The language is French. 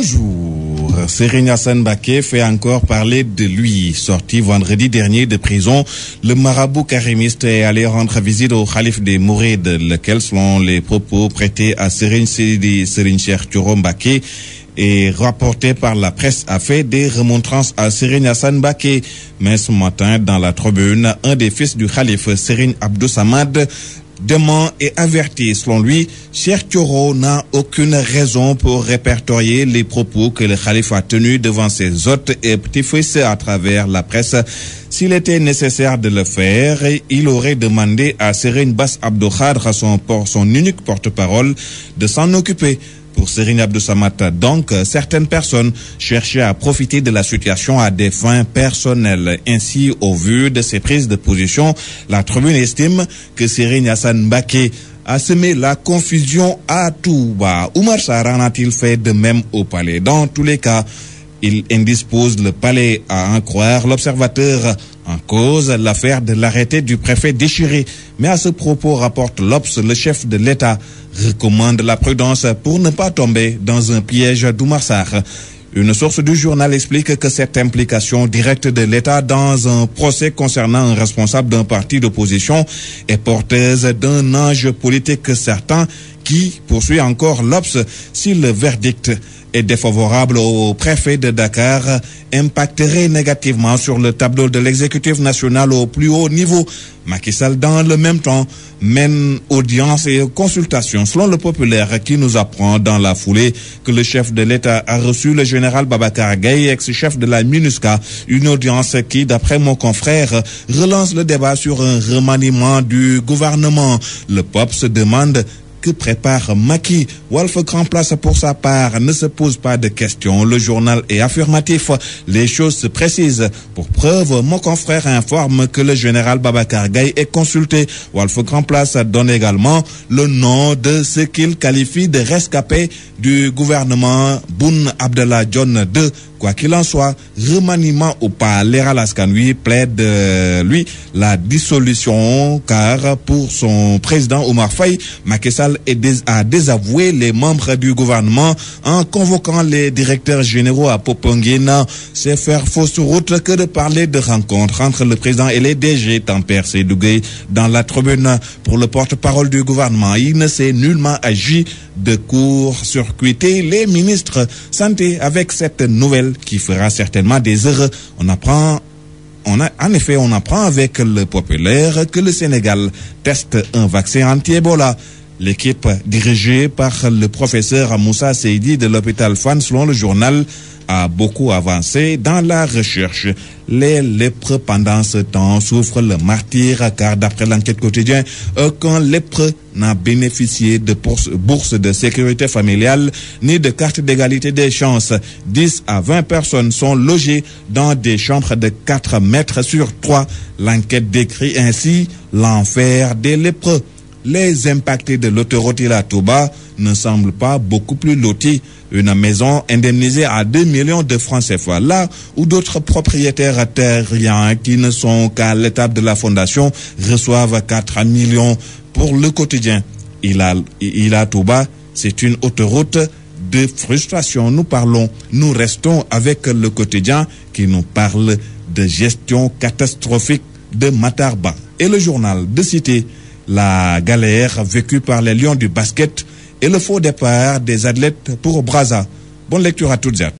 Bonjour. Serigne Hassan Mbacké fait encore parler de lui. Sorti vendredi dernier de prison, le marabout karimiste est allé rendre visite au khalife des Mourides, lequel, selon les propos prêtés à Serigne Sidi Serigne Cheikh Thioro Mbacké et rapporté par la presse, a fait des remontrances à Serigne Hassan Mbacké. Mais ce matin, dans la tribune, un des fils du khalife, Serigne Abdou Samad, dément et averti. Selon lui, Cheikh Thioro n'a aucune raison pour répertorier les propos que le khalife a tenus devant ses hôtes et petits-fils à travers la presse. S'il était nécessaire de le faire, il aurait demandé à Serigne Bass Abdou Khadre, son unique porte-parole, de s'en occuper. Pour Serigne Abdou Samad, donc, certaines personnes cherchaient à profiter de la situation à des fins personnelles. Ainsi, au vu de ces prises de position, la tribune estime que Serigne Hassan Mbacké a semé la confusion à tout bas. Oumar Sarr en a-t-il fait de même au palais? Dans tous les cas, il indispose le palais à en croire l'Observateur. En cause, l'affaire de l'arrêté du préfet déchiré. Mais à ce propos, rapporte l'Obs, le chef de l'État recommande la prudence pour ne pas tomber dans un piège d'Oumar Sarr. Une source du journal explique que cette implication directe de l'État dans un procès concernant un responsable d'un parti d'opposition est porteuse d'un enjeu politique certain qui, poursuit encore l'Obs, si le verdict est défavorable au préfet de Dakar, impacterait négativement sur le tableau de l'exécutif national au plus haut niveau. Macky Sall, dans le même temps, mène audience et consultation. Selon le Populaire, qui nous apprend dans la foulée que le chef de l'État a reçu le général Babacar Gaye, ex-chef de la MINUSCA, une audience qui, d'après mon confrère, relance le débat sur un remaniement du gouvernement. Le peuple se demande: que prépare Macky? Walf Grand Place, pour sa part, ne se pose pas de questions. Le journal est affirmatif. Les choses se précisent. Pour preuve, mon confrère informe que le général Babacar Gaye est consulté. Walf Grand Place donne également le nom de ce qu'il qualifie de rescapé du gouvernement Boun Abdallah Dionne II. Quoi qu'il en soit, remaniement ou pas, Leral Askan Wi plaide, lui, la dissolution, car pour son président Omar Faye, Macky Sall a désavoué les membres du gouvernement en convoquant les directeurs généraux à Popenguine. C'est faire fausse route que de parler de rencontre entre le président et les DG, tempère Seydougué dans la tribune. Pour le porte-parole du gouvernement, il ne s'est nullement agi de court-circuiter les ministres. Santé avec cette nouvelle qui fera certainement des heureux. On apprend avec le Populaire que le Sénégal teste un vaccin anti-Ebola. L'équipe dirigée par le professeur Moussa Seydi de l'hôpital Fann, selon le journal, a beaucoup avancé dans la recherche. Les lépreux pendant ce temps souffrent le martyre, car d'après l'enquête quotidienne, aucun lépreux n'a bénéficié de bourse de sécurité familiale ni de carte d'égalité des chances. 10 à 20 personnes sont logées dans des chambres de 4 mètres sur 3. L'enquête décrit ainsi l'enfer des lépreux. Les impactés de l'autoroute Ila Touba ne semblent pas beaucoup plus lotis. Une maison indemnisée à 2 millions de francs CFA, là où d'autres propriétaires terriens qui ne sont qu'à l'étape de la fondation reçoivent 4 millions. Pour le quotidien Ila Touba, c'est une autoroute de frustration. Nous restons avec le quotidien qui nous parle de gestion catastrophique de Matarba. Et le journal de Cité, la galère vécue par les Lions du basket et le faux départ des athlètes pour Brazza. Bonne lecture à toutes et à tous.